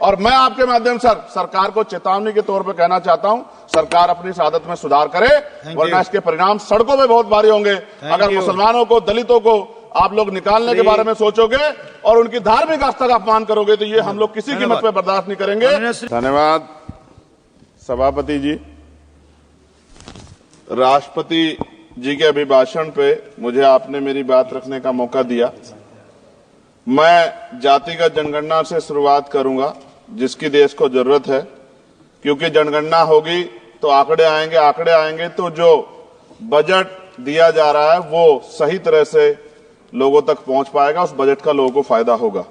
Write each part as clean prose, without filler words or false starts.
और मैं आपके माध्यम से सरकार को चेतावनी के तौर पर कहना चाहता हूं, सरकार अपनी इस आदत में सुधार करे, वरना इसके परिणाम सड़कों में बहुत भारी होंगे। अगर मुसलमानों को, दलितों को आप लोग निकालने के बारे में सोचोगे और उनकी धार्मिक आस्था का अपमान करोगे तो ये हम लोग किसी कीमत पे बर्दाश्त नहीं करेंगे। धन्यवाद सभापति जी। राष्ट्रपति जी के अभिभाषण पे मुझे आपने मेरी बात रखने का मौका दिया। मैं जातिगत जनगणना से शुरुआत करूंगा, जिसकी देश को जरूरत है, क्योंकि जनगणना होगी तो आंकड़े आएंगे तो जो बजट दिया जा रहा है वो सही तरह से लोगों तक पहुंच पाएगा, उस बजट का लोगों को फायदा होगा।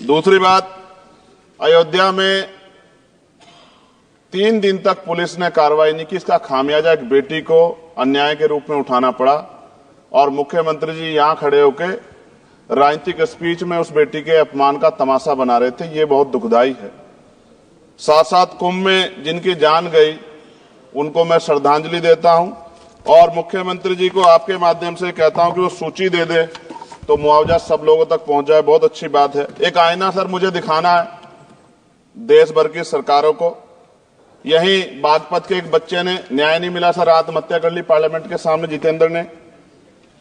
दूसरी बात, अयोध्या में 3 दिन तक पुलिस ने कार्रवाई नहीं की, इसका खामियाजा एक बेटी को अन्याय के रूप में उठाना पड़ा और मुख्यमंत्री जी यहां खड़े होकर राजनीतिक स्पीच में उस बेटी के अपमान का तमाशा बना रहे थे। ये बहुत दुखदाई है। साथ साथ कुंभ में जिनकी जान गई उनको मैं श्रद्धांजलि देता हूं और मुख्यमंत्री जी को आपके माध्यम से कहता हूं कि वो सूची दे दे तो मुआवजा सब लोगों तक पहुंच जाए। बहुत अच्छी बात है। एक आईना सर मुझे दिखाना है देश भर की सरकारों को। यहीं बागपत के एक बच्चे ने न्याय नहीं मिला सर, आत्महत्या कर ली पार्लियामेंट के सामने, जितेंद्र ने।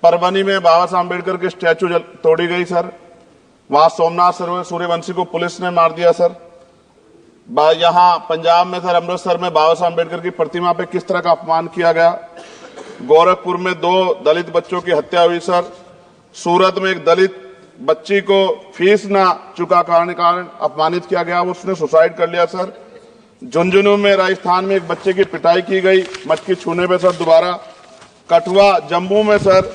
परभनी में बाबा साहब अम्बेडकर के स्टैचू तोड़ी गई सर, वहां सोमनाथ सूर्यवंशी को पुलिस ने मार दिया सर। यहां पंजाब में सर, अमृतसर में बाबा साहब अम्बेडकर की प्रतिमा पे किस तरह का अपमान किया गया। गोरखपुर में 2 दलित बच्चों की हत्या हुई सर। सूरत में एक दलित बच्ची को फीस ना चुका कारण अपमानित किया गया, उसने सुसाइड कर लिया सर। झुंझुनू में राजस्थान में एक बच्चे की पिटाई की गई मटकी छूने पे सर दोबारा। कठुआ जम्मू में सर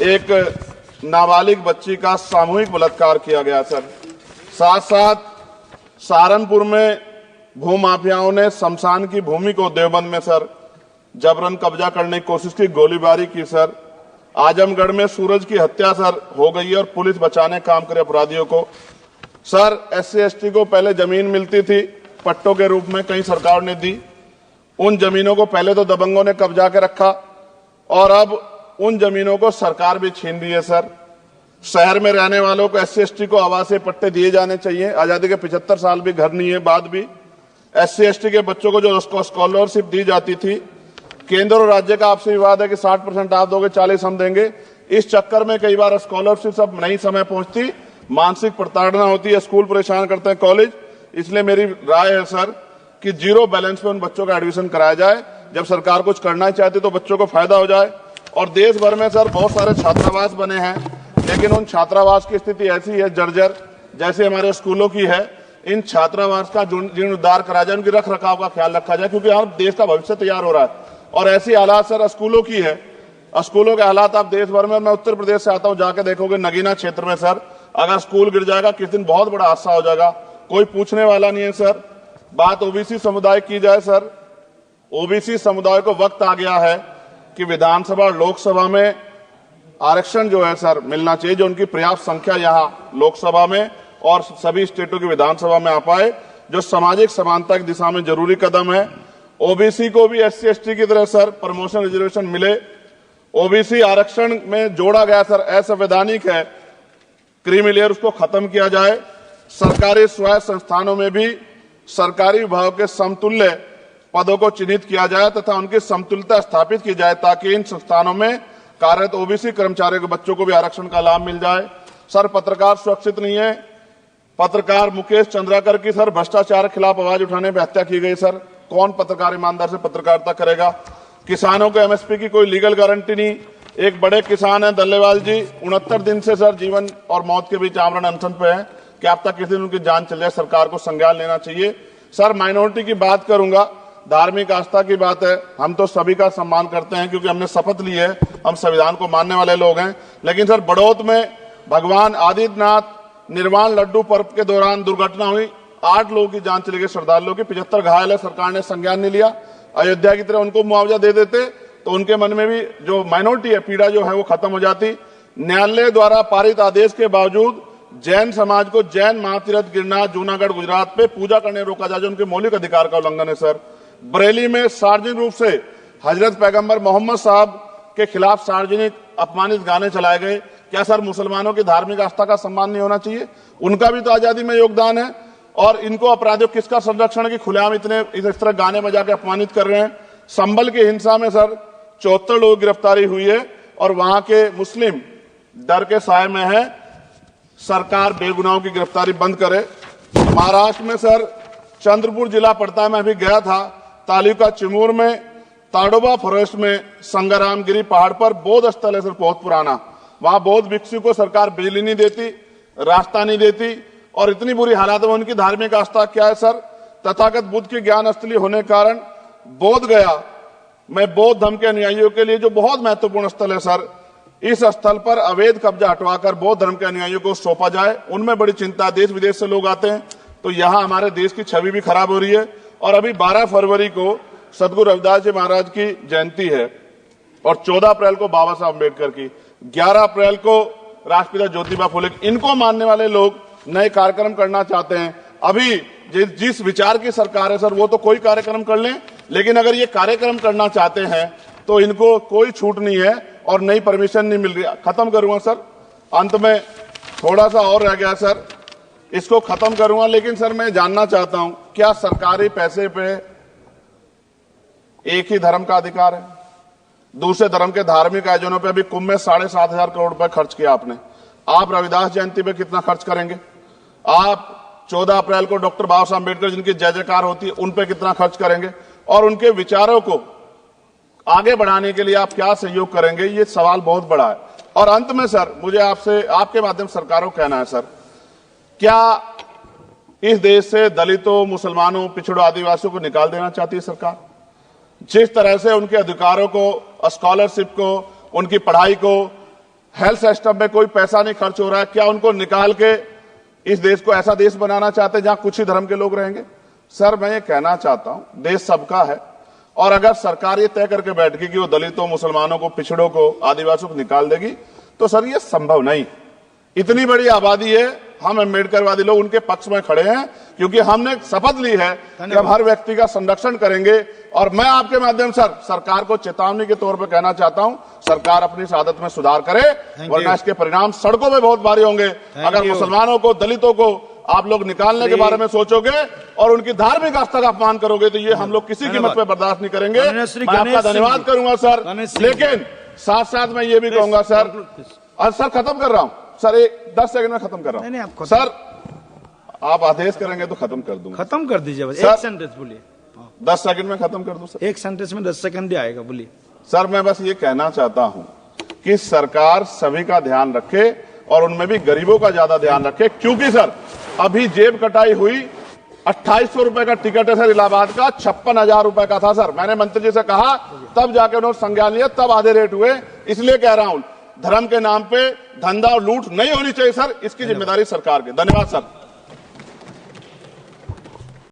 एक नाबालिग बच्ची का सामूहिक बलात्कार किया गया सर। साथ साथ सहारनपुर में भूमाफियाओं ने शमशान की भूमि को देवबंद में सर जबरन कब्जा करने की कोशिश की, गोलीबारी की सर। आजमगढ़ में सूरज की हत्या सर हो गई और पुलिस बचाने काम करे अपराधियों को। सर SC ST को पहले जमीन मिलती थी पट्टों के रूप में, कई सरकार ने दी। उन जमीनों को पहले तो दबंगों ने कब्जा के रखा और अब उन जमीनों को सरकार भी छीन रही है सर। शहर में रहने वालों को SC ST को आवासीय पट्टे दिए जाने चाहिए। आजादी के 75 साल भी घर नहीं है, बाद भी SC ST के बच्चों को जो स्कॉलरशिप दी जाती थी, केंद्र और राज्य का आपसे विवाद है कि 60% आप दोगे, 40 हम देंगे। इस चक्कर में कई बार स्कॉलरशिप सब नहीं समय पहुंचती, मानसिक प्रताड़ना होती है, स्कूल परेशान करते हैं, कॉलेज। इसलिए मेरी राय है सर कि 0 बैलेंस पे उन बच्चों का एडमिशन कराया जाए। जब सरकार कुछ करना चाहती तो बच्चों को फायदा हो जाए। और देश भर में सर बहुत सारे छात्रावास बने हैं, लेकिन उन छात्रावास की स्थिति ऐसी है जर्जर, जैसे हमारे स्कूलों की है। इन छात्रावास का जीर्णोद्धार कराया जाए, उनकी रख रखाव का ख्याल रखा जाए, क्योंकि यहाँ देश का भविष्य तैयार हो रहा है। और ऐसी हालात सर स्कूलों की है, स्कूलों के हालात आप देश भर में, मैं उत्तर प्रदेश से आता हूँ, जाके देखोगे नगीना क्षेत्र में सर अगर स्कूल गिर जाएगा किस दिन बहुत बड़ा हादसा हो जाएगा, कोई पूछने वाला नहीं है सर। बात OBC समुदाय की जाए सर, OBC समुदाय को वक्त आ गया है कि विधानसभा और लोकसभा में आरक्षण जो है सर मिलना चाहिए, जो उनकी पर्याप्त संख्या यहाँ लोकसभा में और सभी स्टेटों की विधानसभा में आ पाए, जो सामाजिक समानता की दिशा में जरूरी कदम है। OBC को भी SC ST की तरह सर प्रमोशन रिजर्वेशन मिले। OBC आरक्षण में जोड़ा गया सर असंवैधानिक है, क्रीमी लेयर उसको खत्म किया जाए। सरकारी स्वायत्त संस्थानों में भी सरकारी विभाग के समतुल्य पदों को चिन्हित किया जाए तथा उनकी समतुल्यता स्थापित की जाए, ताकि इन संस्थानों में कार्यरत OBC कर्मचारियों के बच्चों को भी आरक्षण का लाभ मिल जाए। सर पत्रकार सुरक्षित नहीं है। पत्रकार मुकेश चंद्राकर की सर भ्रष्टाचार के खिलाफ आवाज उठाने पर हत्या की गई सर। कौन पत्रकार ईमानदार से पत्रकारिता करेगा। किसानों को MSP की कोई लीगल गारंटी नहीं। एक बड़े किसान है दल्लेवाल जी, 69 दिन से सर जीवन और मौत के बीच आमरण अनशन पे है। क्या अब तक किसी दिन उनकी जान चल जाए, सरकार को संज्ञान लेना चाहिए। सर माइनॉरिटी की बात करूंगा, धार्मिक आस्था की बात है, हम तो सभी का सम्मान करते हैं क्योंकि हमने शपथ ली है, हम संविधान को मानने वाले लोग हैं। लेकिन सर बड़ौत में भगवान आदित्यनाथ निर्वाण लड्डू पर्व के दौरान दुर्घटना हुई, 8 लोगों की जान चली गई, श्रद्धालुओं की, 75 घायल है, सरकार ने संज्ञान नहीं लिया। अयोध्या की तरह उनको मुआवजा दे देते तो उनके मन में भी जो माइनॉरिटी है पीड़ा जो है वो खत्म हो जाती। न्यायालय द्वारा पारित आदेश के बावजूद जैन समाज को जैन महातीर्थ गिरनार जूनागढ़ गुजरात पे पूजा करने रोका जाए, जो उनके मौलिक अधिकार का उल्लंघन है सर। बरेली में सार्वजनिक रूप से हजरत पैगंबर मोहम्मद साहब के खिलाफ सार्वजनिक अपमानित गाने चलाए गए। क्या सर मुसलमानों की धार्मिक आस्था का सम्मान नहीं होना चाहिए? उनका भी तो आजादी में योगदान है। और इनको अपराधियों किसका संरक्षण की खुलेआम इतने इस तरह गाने बजा के अपमानित कर रहे हैं। संभल की हिंसा में सर 74 लोगों की गिरफ्तारी हुई है और वहां के मुस्लिम डर के साए में है। सरकार बेगुनाहों की गिरफ्तारी बंद करे। महाराष्ट्र में सर चंद्रपुर जिला पड़ता है, मैं अभी गया था, तालुका चिमूर में ताडोबा फॉरेस्ट में संग्रामगिरी पहाड़ पर बौद्ध स्थल है सर, बहुत पुराना। वहां बौद्ध भिक्षु को सरकार बिजली नहीं देती, रास्ता नहीं देती और इतनी बुरी हालत में उनकी धार्मिक आस्था क्या है सर, तथागत बुद्ध की ज्ञान स्थली होने के कारण बोध गया में बौद्ध धर्म के अनुयायियों के लिए जो बहुत महत्वपूर्ण स्थल है सर, इस स्थल पर अवैध कब्जा हटवाकर बौद्ध धर्म के अनुयायियों को सौंपा जाए। उनमें बड़ी चिंता, देश विदेश से लोग आते हैं, तो यहाँ हमारे देश की छवि भी खराब हो रही है। और अभी 12 फरवरी को सदगुरु रविदास जी महाराज की जयंती है और 14 अप्रैल को बाबा साहब अम्बेडकर की, 11 अप्रैल को राष्ट्रपिता ज्योतिबा फुले। इनको मानने वाले लोग नए कार्यक्रम करना चाहते हैं। अभी जिस विचार की सरकार है सर, वो तो कोई कार्यक्रम कर लें, लेकिन अगर ये कार्यक्रम करना चाहते हैं तो इनको कोई छूट नहीं है और नई परमिशन नहीं मिल रही। खत्म करूंगा सर, अंत में थोड़ा सा और रह गया सर, इसको खत्म करूंगा। लेकिन सर मैं जानना चाहता हूं, क्या सरकारी पैसे पे एक ही धर्म का अधिकार है? दूसरे धर्म के धार्मिक आयोजनों पे अभी कुंभ में 7,500 करोड़ रुपए खर्च किया आपने। आप रविदास जयंती पे कितना खर्च करेंगे? आप 14 अप्रैल को डॉक्टर बाबा साहब अम्बेडकर जिनकी जय जयकार होती है, उन पे कितना खर्च करेंगे? और उनके विचारों को आगे बढ़ाने के लिए आप क्या सहयोग करेंगे? ये सवाल बहुत बड़ा है। और अंत में सर मुझे आपसे, आपके माध्यम से सरकारों को कहना है सर, क्या इस देश से दलितों, मुसलमानों, पिछड़ों, आदिवासियों को निकाल देना चाहती है सरकार? जिस तरह से उनके अधिकारों को, स्कॉलरशिप को, उनकी पढ़ाई को, हेल्थ सिस्टम में कोई पैसा नहीं खर्च हो रहा है, क्या उनको निकाल के इस देश को ऐसा देश बनाना चाहते हैं जहां कुछ ही धर्म के लोग रहेंगे? सर मैं ये कहना चाहता हूं, देश सबका है और अगर सरकार ये तय करके बैठ गई कि वो दलितों, मुसलमानों को, पिछड़ों को, आदिवासियों को निकाल देगी, तो सर ये संभव नहीं। इतनी बड़ी आबादी है, हम अम्बेडकरवादी लोग उनके पक्ष में खड़े हैं क्योंकि हमने शपथ ली है कि हम हर व्यक्ति का संरक्षण करेंगे। और मैं आपके माध्यम से सरकार को चेतावनी के तौर पर कहना चाहता हूं, सरकार अपनी इस आदत में सुधार करे, वरना इसके परिणाम सड़कों में बहुत भारी होंगे। अगर मुसलमानों को, दलितों को आप लोग निकालने के बारे में सोचोगे और उनकी धार्मिक आस्था का अपमान करोगे तो ये हम लोग किसी कीमत पे बर्दाश्त नहीं करेंगे। मैं आपका धन्यवाद करूंगा सर, लेकिन साथ साथ मैं ये भी कहूंगा सर, सर खत्म कर रहा हूं सर, 10 सेकंड में खत्म कर रहा हूं सर, आप आदेश करेंगे तो खत्म कर दूंगा। खत्म कर दीजिए बस, एक सेंटेंस बोलिए। 10 सेकंड में खत्म कर दूं सर, एक सेंटेंस में 10 सेकंड भी आएगा, बोलिए सर। मैं बस ये कहना चाहता हूं कि सरकार सभी का ध्यान रखे और उनमें भी गरीबों का ज्यादा ध्यान रखे, क्योंकि सर अभी जेब कटाई हुई 2800 रुपए का टिकट है सर इलाहाबाद का, 56,000 रुपए का था सर। मैंने मंत्री जी से कहा, तब जाके उन्होंने संज्ञान लिया, तब आधे रेट हुए। इसलिए कह रहा हूं, धर्म के नाम पे धंधा और लूट नहीं होनी चाहिए सर, इसकी जिम्मेदारी सरकार की। धन्यवाद सर।